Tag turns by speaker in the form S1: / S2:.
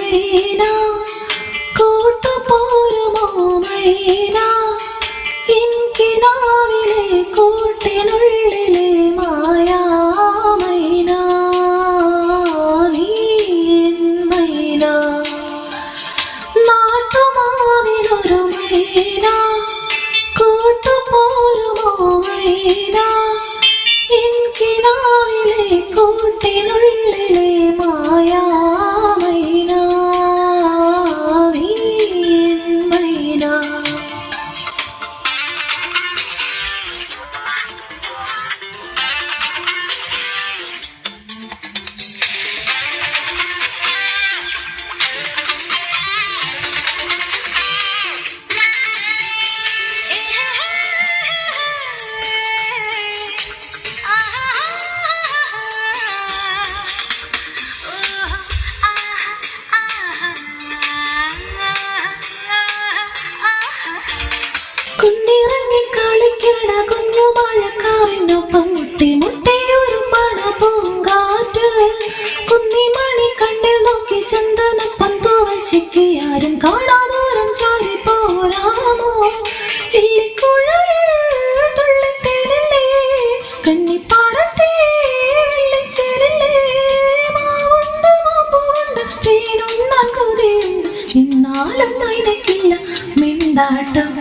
S1: മൈന കൂട്ടുപോരുമോ മൈന ഇൻകിനാവിലെ കൂട്ടിനുള്ളിലെ മായാ മൈന നീ മൈന നാട്ടുമാവിലൊരു മൈന കൂട്ടുപോരുമോ മൈന ഇൻകിനാവിലെ കൂട്ടിനുള്ളിലെ മായാ മൈന നീ മൈന കുന്നിറങ്ങി കളിക്കണ കുഞ്ഞു മഴക്കാറിനൊപ്പം മുട്ടിയൊരുമ്പണ പൂങ്കാറ്റ് കുന്നിമണി കണ്ണിൽ നോക്കി ചന്ദനപ്പം തൂവൽ ചിക്കി ആരും കാണാതോരം ചാരി പോരാമോ ഇല്ലിക്കുഴലിൽ തുള്ളിത്തേരില്ലേ കന്നിപ്പാടത്തെ വെള്ളിച്ചേരില്ലേ മാവുണ്ട് മാമ്പുണ്ട് തേനുണ്ണാൻ കൊതിയുണ്ട് നിന്നാലും മൈനക്കില്ല മിണ്ടാട്ടം